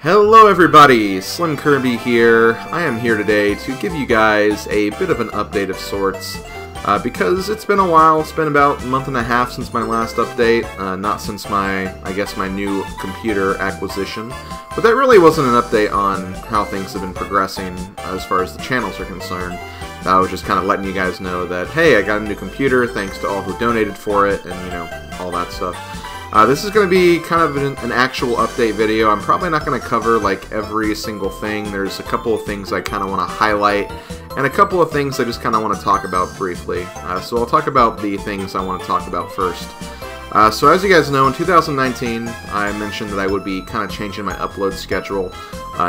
Hello everybody, SlimKirby here. I am here today to give you guys a bit of an update of sorts, because it's been a while. It's been about a month and a half since my last update, not since my new computer acquisition. But that really wasn't an update on how things have been progressing as far as the channels are concerned. I was just kind of letting you guys know that, hey, I got a new computer, thanks to all who donated for it, and, you know, all that stuff. This is going to be kind of an actual update video. I'm probably not going to cover, like, every single thing. There's a couple of things I kind of want to highlight, and a couple of things I just kind of want to talk about briefly. So I'll talk about the things I want to talk about first. So as you guys know, in 2019, I mentioned that I would be kind of changing my upload schedule.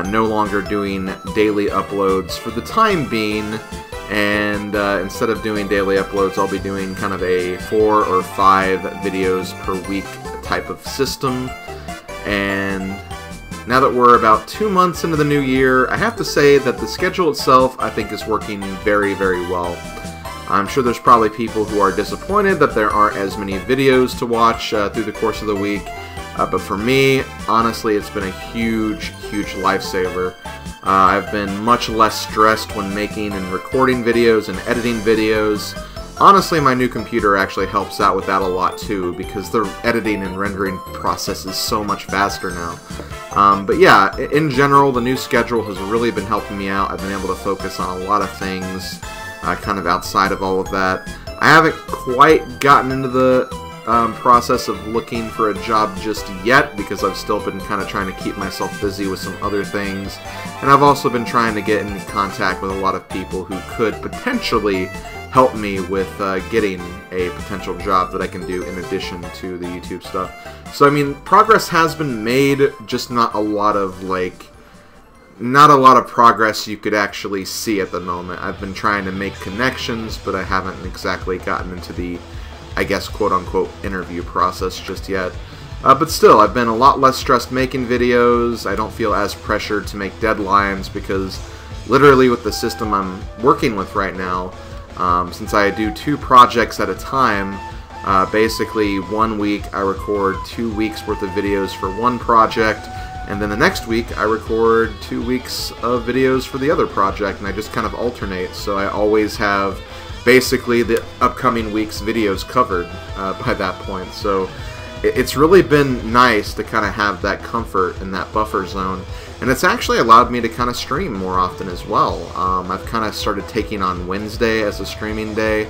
No longer doing daily uploads for the time being. And instead of doing daily uploads, I'll be doing kind of a 4 or 5 videos per week type of system. And now that we're about 2 months into the new year, I have to say that the schedule itself, I think, is working very, very well. I'm sure there's probably people who are disappointed that there aren't as many videos to watch through the course of the week. But for me, honestly, it's been a huge, huge lifesaver. I've been much less stressed when making and recording videos and editing videos. Honestly, my new computer actually helps out with that a lot too, because the editing and rendering process is so much faster now. But yeah, in general, the new schedule has really been helping me out. I've been able to focus on a lot of things kind of outside of all of that. I haven't quite gotten into the process of looking for a job just yet, because I've still been kind of trying to keep myself busy with some other things, and I've also been trying to get in contact with a lot of people who could potentially help me with getting a potential job that I can do in addition to the YouTube stuff. So I mean, progress has been made, just not a lot of progress you could actually see at the moment. I've been trying to make connections, but I haven't exactly gotten into the, I guess, quote-unquote interview process just yet. But still, I've been a lot less stressed making videos. I don't feel as pressured to make deadlines, because literally with the system I'm working with right now, since I do 2 projects at a time, basically 1 week I record 2 weeks worth of videos for one project, and then the next week I record 2 weeks of videos for the other project, and I just kind of alternate, so I always have basically the upcoming week's videos covered by that point. So it's really been nice to kind of have that comfort in that buffer zone, and it's actually allowed me to kind of stream more often as well. I've kind of started taking on Wednesday as a streaming day,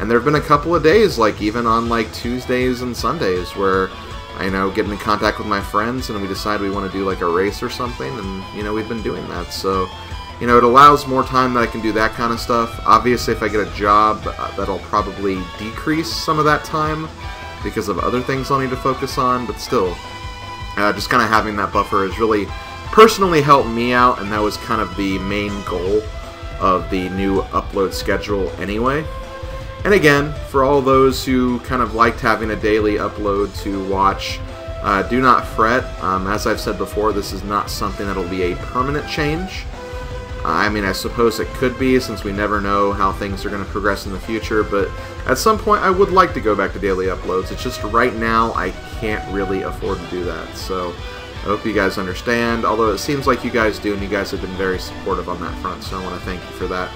and there have been a couple of days, like even on like Tuesdays and Sundays, where I get in contact with my friends and we decide we want to do like a race or something, and we've been doing that. So it allows more time that I can do that kind of stuff. Obviously, if I get a job, that'll probably decrease some of that time because of other things I'll need to focus on, but still, just kind of having that buffer has really personally helped me out, and that was kind of the main goal of the new upload schedule anyway. And again, for all those who kind of liked having a daily upload to watch, do not fret. As I've said before, this is not something that'll be a permanent change. I mean, I suppose it could be, since we never know how things are going to progress in the future, but at some point I would like to go back to daily uploads. It's just right now I can't really afford to do that, so I hope you guys understand, although it seems like you guys do, and you guys have been very supportive on that front, so I want to thank you for that.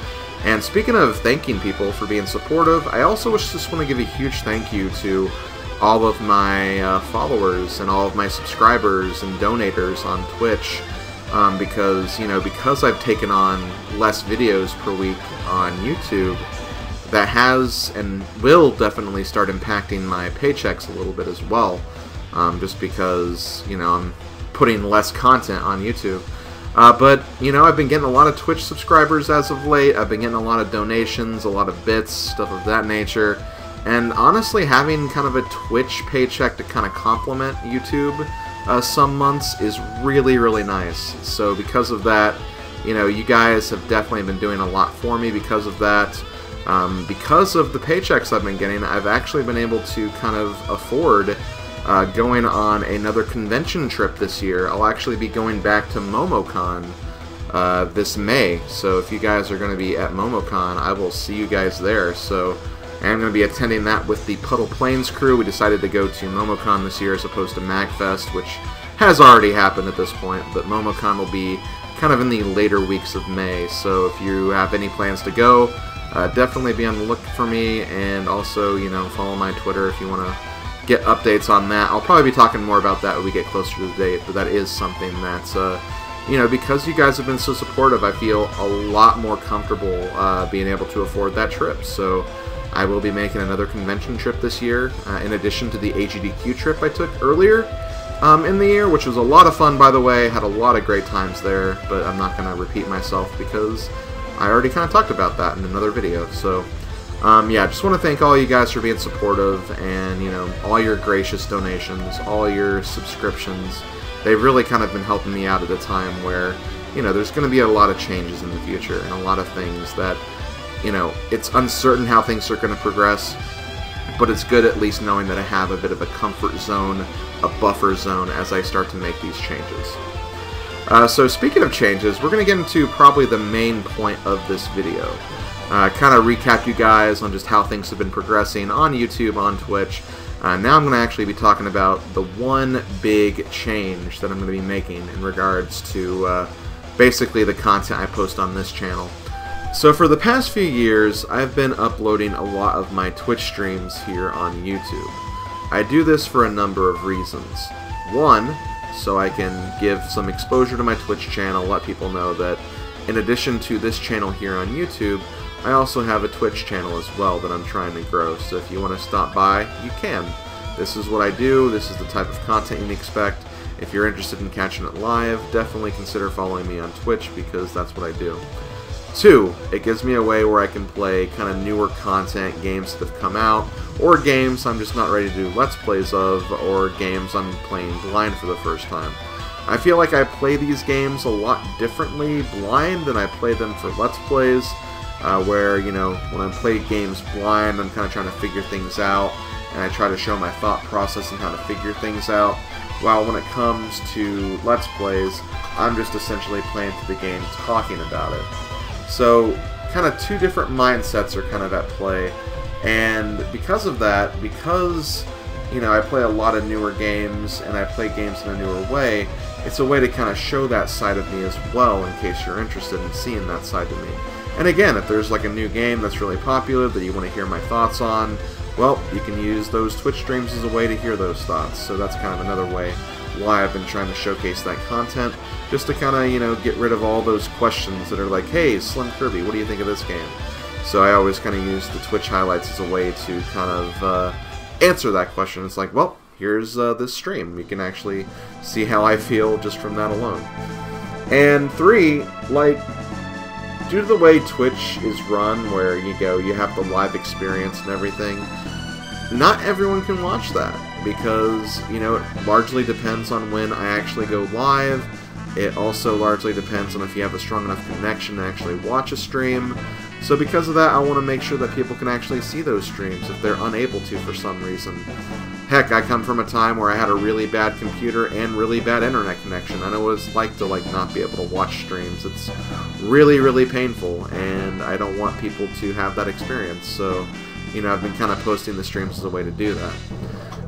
And speaking of thanking people for being supportive, I also just want to give a huge thank you to all of my followers and all of my subscribers and donators on Twitch. Because I've taken on less videos per week on YouTube, that has and will definitely start impacting my paychecks a little bit as well, just because, I'm putting less content on YouTube. But, I've been getting a lot of Twitch subscribers as of late. I've been getting a lot of donations, a lot of bits, stuff of that nature, and honestly, having kind of a Twitch paycheck to kind of complement YouTube some months is really, really nice. So because of that, you guys have definitely been doing a lot for me because of that. Because of the paychecks I've been getting, I've actually been able to kind of afford going on another convention trip this year. I'll actually be going back to MomoCon this May. So if you guys are going to be at MomoCon, I will see you guys there. So I'm going to be attending that with the Puddle Plains crew. We decided to go to MomoCon this year as opposed to MagFest, which has already happened at this point, but MomoCon will be kind of in the later weeks of May, so if you have any plans to go, definitely be on the look for me, and also, you know, follow my Twitter if you want to get updates on that. I'll probably be talking more about that when we get closer to the date, but that is something that's, you know, because you guys have been so supportive, I feel a lot more comfortable being able to afford that trip, so I will be making another convention trip this year, in addition to the AGDQ trip I took earlier in the year, which was a lot of fun, by the way. Had a lot of great times there, but I'm not going to repeat myself because I already kind of talked about that in another video. So, yeah, just want to thank all you guys for being supportive, and, you know, all your gracious donations, all your subscriptions. They've really kind of been helping me out at a time where, you know, there's going to be a lot of changes in the future, and a lot of things that, you know, it's uncertain how things are going to progress, but it's good at least knowing that I have a bit of a comfort zone, a buffer zone, as I start to make these changes. So speaking of changes, we're going to get into probably the main point of this video. Kind of recap you guys on just how things have been progressing on YouTube, on Twitch. Now I'm going to actually be talking about the one big change that I'm going to be making in regards to basically the content I post on this channel. So for the past few years, I've been uploading a lot of my Twitch streams here on YouTube. I do this for a number of reasons. One, so I can give some exposure to my Twitch channel, let people know that in addition to this channel here on YouTube, I also have a Twitch channel as well that I'm trying to grow, so if you want to stop by, you can. This is what I do, this is the type of content you can expect. If you're interested in catching it live, definitely consider following me on Twitch, because that's what I do. Two, it gives me a way where I can play kind of newer content, games that have come out, or games I'm just not ready to do Let's Plays of, or games I'm playing blind for the first time. I feel like I play these games a lot differently blind than I play them for Let's Plays, where, you know, when I play games blind, I'm kind of trying to figure things out, and I try to show my thought process and how to figure things out, while when it comes to Let's Plays, I'm just essentially playing through the game, talking about it. So, kind of two different mindsets are kind of at play, and because of that, because, you know, I play a lot of newer games, and I play games in a newer way, it's a way to kind of show that side of me as well, in case you're interested in seeing that side of me. And again, if there's like a new game that's really popular that you want to hear my thoughts on, well, you can use those Twitch streams as a way to hear those thoughts, so that's kind of another way why I've been trying to showcase that content, just to kind of, you know, get rid of all those questions that are like, hey, SlimKirby, what do you think of this game? So I always kind of use the Twitch highlights as a way to kind of answer that question. It's like, well, here's this stream. You can actually see how I feel just from that alone. And three, like, due to the way Twitch is run, where you have the live experience and everything, not everyone can watch that, because, you know, it largely depends on when I actually go live. It also largely depends on if you have a strong enough connection to actually watch a stream. So because of that, I want to make sure that people can actually see those streams if they're unable to for some reason. Heck, I come from a time where I had a really bad computer and really bad internet connection. I know what it's like to not be able to watch streams. It's really, really painful, and I don't want people to have that experience. So, you know, I've been kind of posting the streams as a way to do that.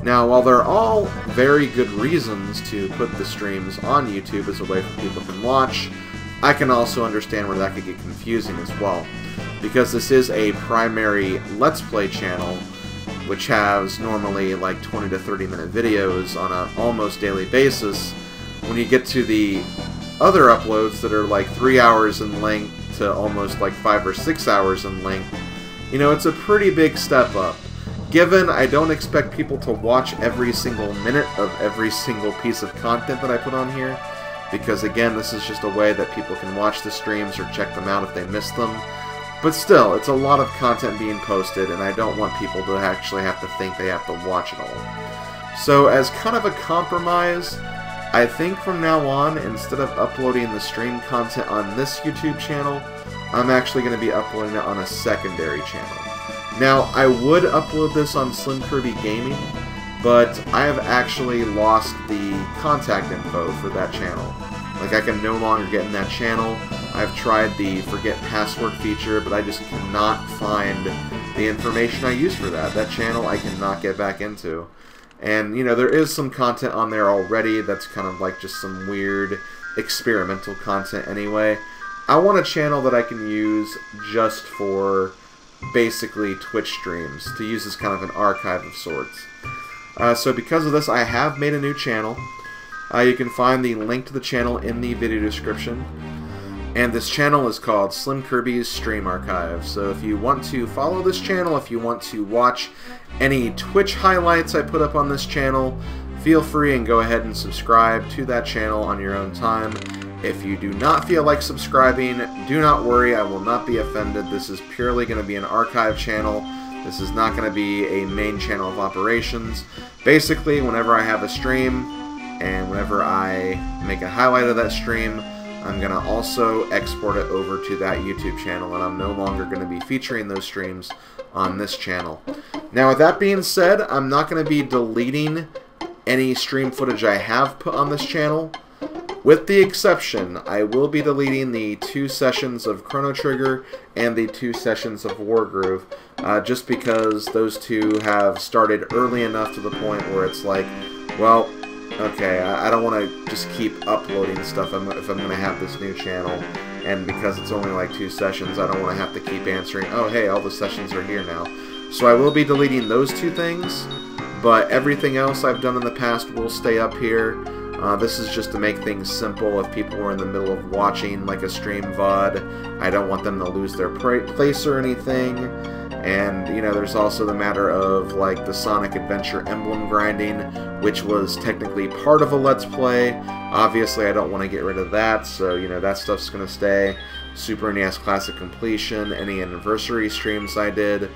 Now, while they're all very good reasons to put the streams on YouTube as a way for people to watch, I can also understand where that could get confusing as well. Because this is a primary Let's Play channel, which has normally like 20 to 30 minute videos on an almost daily basis. When you get to the other uploads that are like 3 hours in length to almost like 5 or 6 hours in length, you know, it's a pretty big step up. Given I don't expect people to watch every single minute of every single piece of content that I put on here, because again, this is just a way that people can watch the streams or check them out if they miss them. But still, it's a lot of content being posted, and I don't want people to actually have to think they have to watch it all. So as kind of a compromise, I think from now on, instead of uploading the stream content on this YouTube channel, I'm actually going to be uploading it on a secondary channel. Now, I would upload this on SlimKirby Gaming, but I have actually lost the contact info for that channel. Like, I can no longer get in that channel. I've tried the forget password feature, but I just cannot find the information I used for that. That channel I cannot get back into. And, you know, there is some content on there already that's kind of like just some weird experimental content anyway. I want a channel that I can use just for basically Twitch streams, to use as kind of an archive of sorts. So because of this, I have made a new channel. You can find the link to the channel in the video description. And this channel is called SlimKirby's Stream Archive. So if you want to follow this channel, if you want to watch any Twitch highlights I put up on this channel, feel free and go ahead and subscribe to that channel on your own time. If you do not feel like subscribing, do not worry, I will not be offended. This is purely going to be an archive channel. This is not going to be a main channel of operations. Basically, whenever I have a stream, and whenever I make a highlight of that stream, I'm going to also export it over to that YouTube channel, and I'm no longer going to be featuring those streams on this channel. Now, with that being said, I'm not going to be deleting any stream footage I have put on this channel. With the exception, I will be deleting the 2 sessions of Chrono Trigger and the 2 sessions of WarGroove, just because those 2 have started early enough to the point where it's like, well, okay, I don't want to just keep uploading stuff if I'm going to have this new channel, and because it's only like 2 sessions, I don't want to have to keep answering, oh hey, all the sessions are here now. So I will be deleting those 2 things, but everything else I've done in the past will stay up here. This is just to make things simple. If people are in the middle of watching like a stream VOD, I don't want them to lose their place or anything. And, you know, there's also the matter of like the Sonic Adventure emblem grinding, which was technically part of a Let's Play. Obviously, I don't want to get rid of that, so, you know, that stuff's going to stay. Super NES Classic Completion, any anniversary streams I did.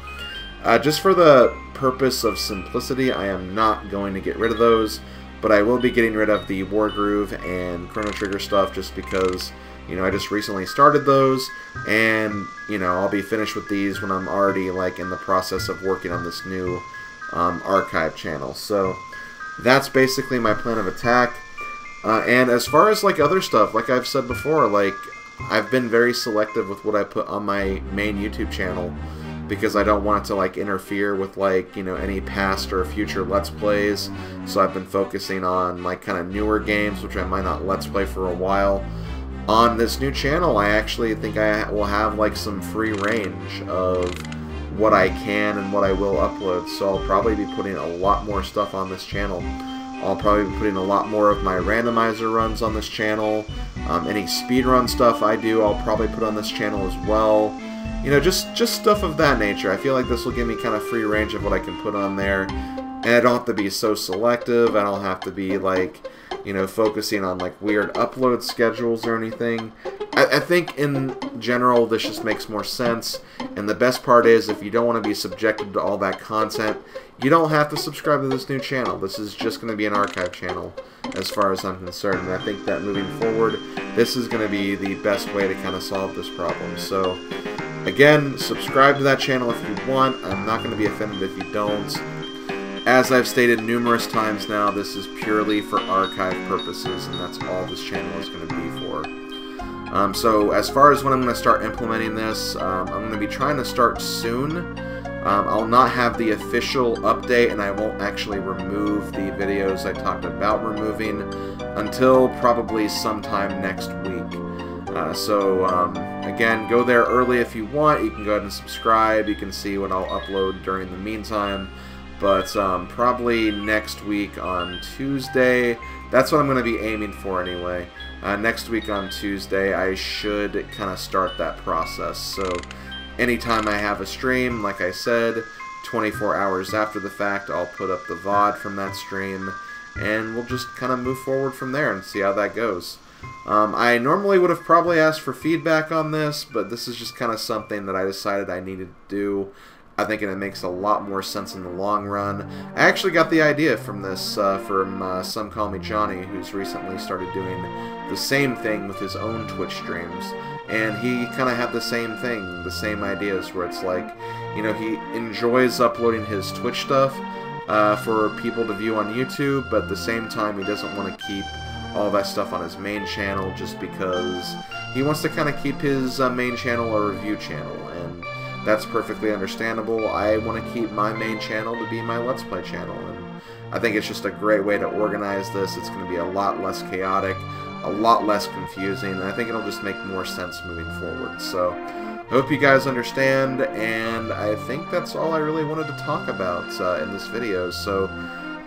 Just for the purpose of simplicity, I am not going to get rid of those. But I will be getting rid of the WarGroove and Chrono Trigger stuff just because, you know, I just recently started those, and, you know, I'll be finished with these when I'm already, like, in the process of working on this new archive channel. So that's basically my plan of attack. And as far as, like, other stuff, like I've said before, like, I've been very selective with what I put on my main YouTube channel, because I don't want it to like interfere with like, you know, any past or future Let's Plays. So I've been focusing on like kind of newer games, which I might not Let's Play for a while. On this new channel, I actually think I will have like some free range of what I can and what I will upload. So I'll probably be putting a lot more stuff on this channel. I'll probably be putting a lot more of my randomizer runs on this channel. Any speedrun stuff I do, I'll probably put on this channel as well. You know, just stuff of that nature. I feel like this will give me kind of free range of what I can put on there. And I don't have to be so selective. I don't have to be, like, you know, focusing on, like, weird upload schedules or anything. I think, in general, this just makes more sense. And the best part is, if you don't want to be subjected to all that content, you don't have to subscribe to this new channel. This is just going to be an archive channel, as far as I'm concerned. And I think that moving forward, this is going to be the best way to kind of solve this problem. So, again, subscribe to that channel if you want. I'm not going to be offended if you don't. As I've stated numerous times now, this is purely for archive purposes, and that's all this channel is going to be for. So as far as when I'm going to start implementing this, I'm going to be trying to start soon. I'll not have the official update, and I won't actually remove the videos I talked about removing until probably sometime next week. Again, go there early if you want. You can go ahead and subscribe. You can see what I'll upload during the meantime. But probably next week on Tuesday, that's what I'm going to be aiming for anyway. Next week on Tuesday, I should kind of start that process. So anytime I have a stream, like I said, 24 hours after the fact, I'll put up the VOD from that stream, and we'll just kind of move forward from there and see how that goes. I normally would have probably asked for feedback on this, but this is just kind of something that I decided I needed to do. I think it makes a lot more sense in the long run. I actually got the idea from this from Some Call Me Johnny, who's recently started doing the same thing with his own Twitch streams. And he kind of had the same thing, the same ideas, where it's like, you know, he enjoys uploading his Twitch stuff for people to view on YouTube, but at the same time he doesn't want to keep all that stuff on his main channel just because he wants to kind of keep his main channel a review channel, and that's perfectly understandable. I want to keep my main channel to be my Let's Play channel, and I think it's just a great way to organize this. It's going to be a lot less chaotic, a lot less confusing, and I think it'll just make more sense moving forward. So, I hope you guys understand, and I think that's all I really wanted to talk about in this video. So,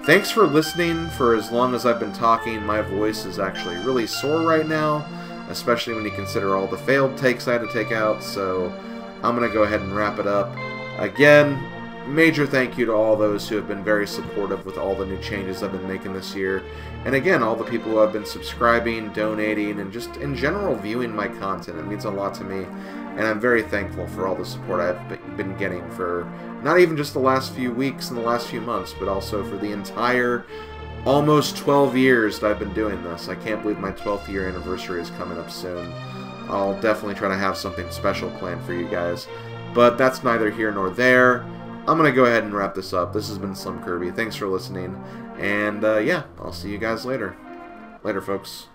thanks for listening for as long as I've been talking. My voice is actually really sore right now, especially when you consider all the failed takes I had to take out, so I'm going to go ahead and wrap it up. Again, major thank you to all those who have been very supportive with all the new changes I've been making this year. And again, all the people who have been subscribing, donating, and just in general viewing my content. It means a lot to me, and I'm very thankful for all the support I've been getting for not even just the last few weeks and the last few months, but also for the entire almost 12 years that I've been doing this. I can't believe my 12th year anniversary is coming up soon. I'll definitely try to have something special planned for you guys. But that's neither here nor there. I'm going to go ahead and wrap this up. This has been SlimKirby. Thanks for listening. And, yeah, I'll see you guys later. Later, folks.